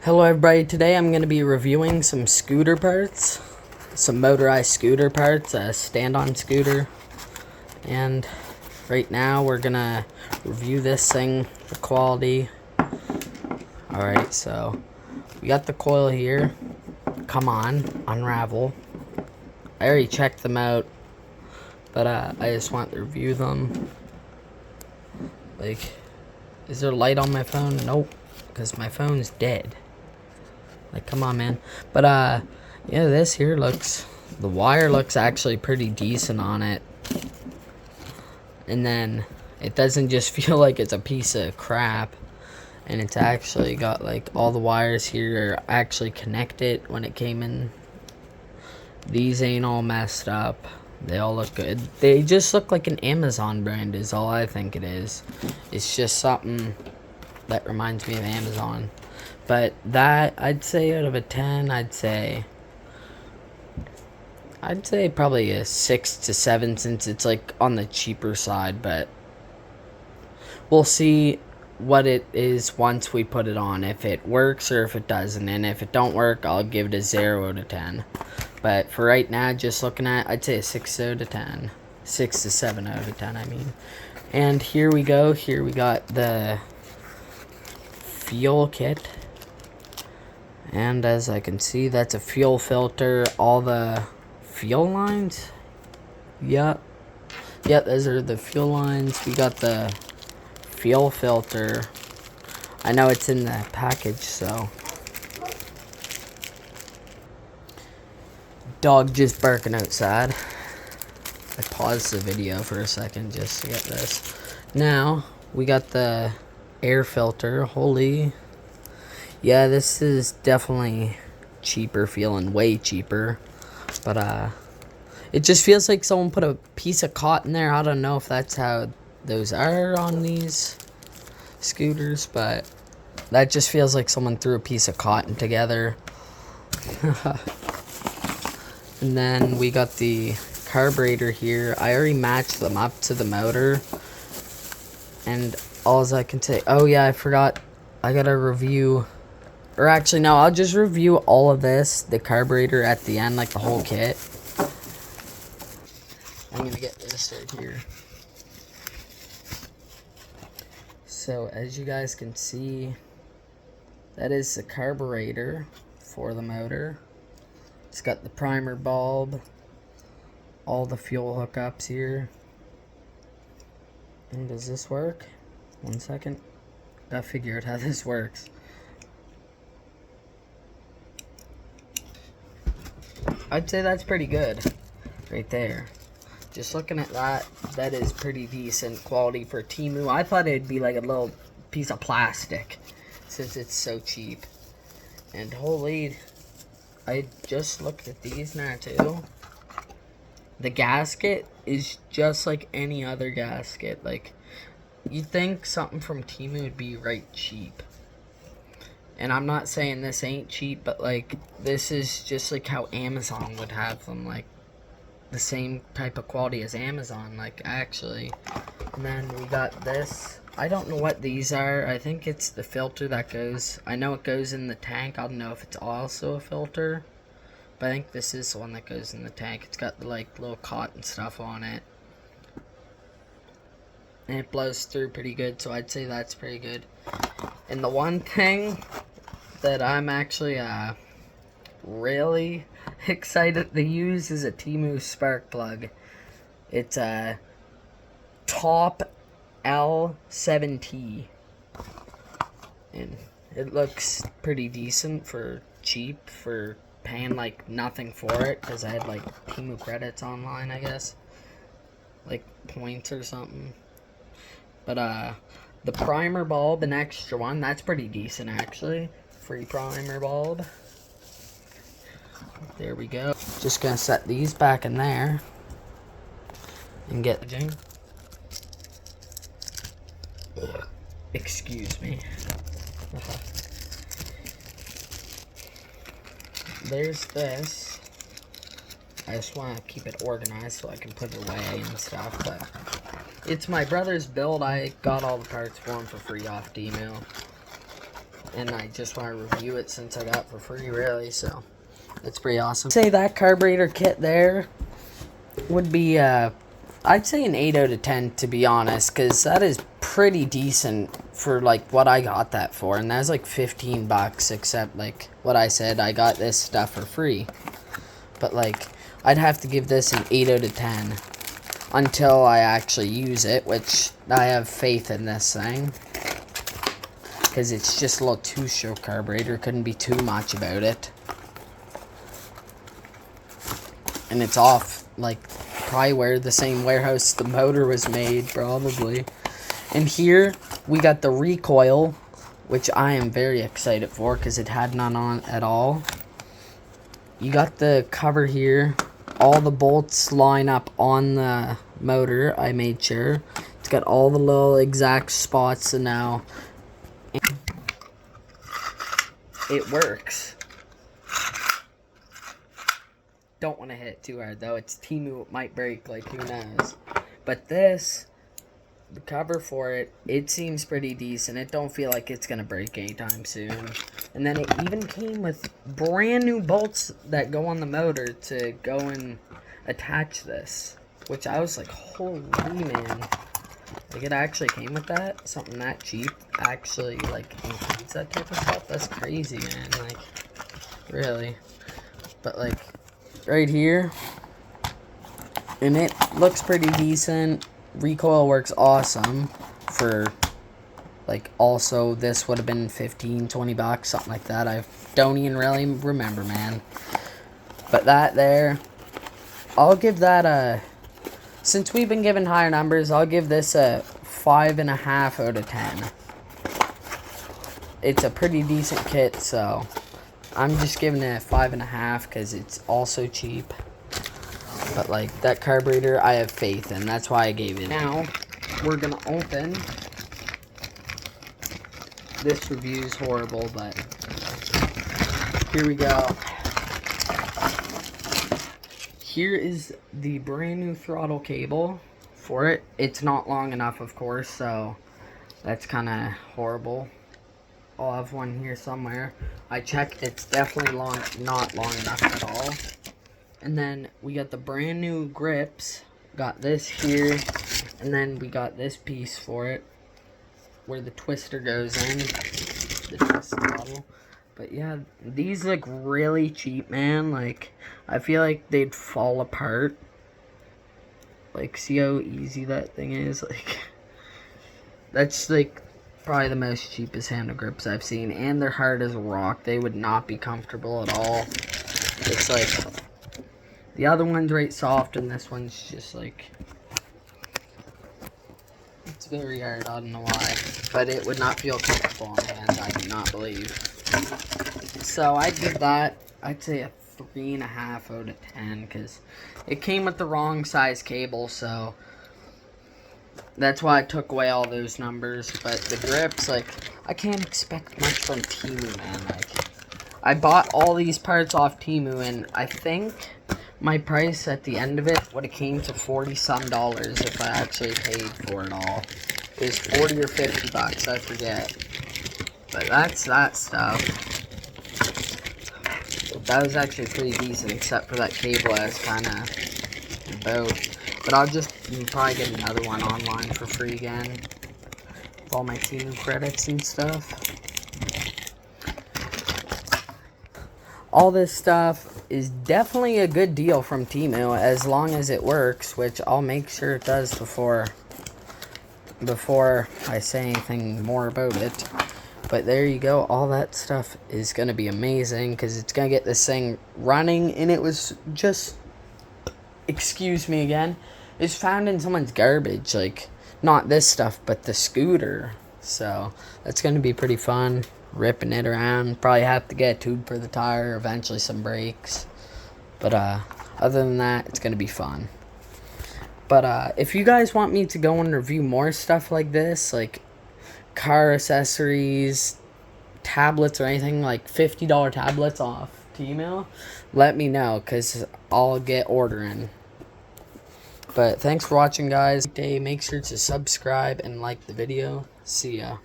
Hello everybody, today I'm going to be reviewing some scooter parts, some motorized scooter parts, a stand-on scooter, and right now we're going to review this thing, the quality. Alright, so we got the coil here. Come on, unravel. I already checked them out, but I just want to review them. Like, is there light on my phone? Nope, because my phone's dead. Like, come on, man. But, yeah, this here looks... The wire looks actually pretty decent on it. And then, it doesn't just feel like it's a piece of crap. And it's actually got, like, all the wires here are actually connected when it came in. These ain't all messed up. They all look good. They just look like an Amazon brand is all I think it is. It's just something that reminds me of Amazon. But that, I'd say out of a 10, I'd say probably a 6 to 7 since it's like on the cheaper side, but we'll see what it is once we put it on, if it works or if it doesn't, and if it don't work, I'll give it a 0 out of 10. But for right now, just looking at, I'd say a 6 out of 10. 6 to 7 out of 10, I mean. And here we go. Here we got the fuel kit. And as I can see, that's a fuel filter. All the fuel lines. Yep, those are the fuel lines. We got the fuel filter. I know it's in the package, so. Dog just barking outside. I paused the video for a second just to get this. Now, we got the air filter. Holy. Yeah, this is definitely cheaper feeling, way cheaper. But, it just feels like someone put a piece of cotton there. I don't know if that's how those are on these scooters, but that just feels like someone threw a piece of cotton together. And then we got the carburetor here. I already matched them up to the motor. And all I can say, oh yeah, I forgot. I gotta review. Or actually, no, I'll just review all of this, the carburetor at the end, like the whole kit. I'm going to get this right here. So, as you guys can see, that is the carburetor for the motor. It's got the primer bulb, all the fuel hookups here. And does this work? 1 second. Gotta figure out how this works. I'd say that's pretty good right there. Just looking at that, that is pretty decent quality for Temu. I thought it'd be like a little piece of plastic since it's so cheap. And holy, I just looked at these now too. The gasket is just like any other gasket. Like, you'd think something from Temu would be right cheap. And I'm not saying this ain't cheap, but like, this is just like how Amazon would have them, like the same type of quality as Amazon, like actually. And then we got this. I don't know what these are. I think it's the filter that goes, I know it goes in the tank. I don't know if it's also a filter, but I think this is the one that goes in the tank. It's got the like little cotton stuff on it. And it blows through pretty good, so I'd say that's pretty good. And the one thing that I'm actually really excited to use is a Temu spark plug. It's a Top L7T. And it looks pretty decent for cheap, for paying like nothing for it, because I had like Temu credits online, I guess. Like points or something. But the primer bulb, an extra one, that's pretty decent actually. Free primer bulb. There we go. Just gonna set these back in there and get the jing. Excuse me. There's this. I just want to keep it organized so I can put it away and stuff, but it's my brother's build. I got all the parts for him for free off Temu. and I just want to review it since I got it for free, really, so that's pretty awesome. Say that carburetor kit there would be, I'd say an 8 out of 10, to be honest, because that is pretty decent for, like, what I got that for, and that's like 15 bucks, except, like, what I said, I got this stuff for free, but, like, I'd have to give this an 8 out of 10 until I actually use it, which I have faith in this thing, because it's just a little two-stroke carburetor, couldn't be too much about it, and it's off, like, probably where the same warehouse the motor was made, probably. And here we got the recoil, which I am very excited for because it had none on at all. You got the cover here, all the bolts line up on the motor, I made sure. It's got all the little exact spots, and now it works. Don't want to hit it too hard though. It's Temu, it might break, like, who knows. But this, the cover for it, it seems pretty decent. It don't feel like it's gonna break anytime soon. And then it even came with brand new bolts that go on the motor to go and attach this, which I was like, holy man, like, it actually came with that. Something that cheap actually, like, includes that type of stuff. That's crazy, man. Like, really. But, like, right here, and it looks pretty decent. Recoil works awesome for, like, also this would have been 15, 20 bucks, something like that. I don't even really remember, man. But that there, I'll give that a, since we've been given higher numbers, I'll give this a 5.5 out of 10. It's a pretty decent kit, so I'm just giving it a 5.5 because it's also cheap. But, like, that carburetor, I have faith in. That's why I gave it. Now, we're going to open. This review is horrible, but here we go. Here is the brand new throttle cable for it. It's not long enough, of course, so that's kind of horrible. I'll have one here somewhere. I checked, it's definitely not long enough at all. And then we got the brand new grips. Got this here, and then we got this piece for it, where the twister goes in, the twist throttle. But yeah, these look really cheap, man. Like, I feel like they'd fall apart. Like, see how easy that thing is? Like, that's, like, probably the most cheapest handle grips I've seen, and they're hard as a rock. They would not be comfortable at all. It's like, the other one's right soft, and this one's just like, it's very hard. I don't know why, but it would not feel comfortable on hands, I do not believe. So I'd give that, I'd say a 3.5 out of 10, because it came with the wrong size cable, so that's why I took away all those numbers. But the grips, like, I can't expect much from Temu, man. Like, I bought all these parts off Temu, and I think my price at the end of it would have came to $40-some if I actually paid for it all. It was 40 or 50 bucks, I forget. But that's that stuff. That was actually pretty decent, except for that cable I was kind of about. But I'll just probably get another one online for free again, with all my Temu credits and stuff. All this stuff is definitely a good deal from Temu, as long as it works, which I'll make sure it does before I say anything more about it. But there you go, all that stuff is going to be amazing, because it's going to get this thing running, and it was just, excuse me again, it's found in someone's garbage, like, not this stuff, but the scooter. So that's going to be pretty fun, ripping it around. Probably have to get a tube for the tire, eventually some brakes. But other than that, it's going to be fun. But if you guys want me to go and review more stuff like this, like car accessories, tablets, or anything, like $50 tablets off Temu, let me know, because I'll get ordering. But thanks for watching, guys. Make sure to subscribe and like the video. See ya.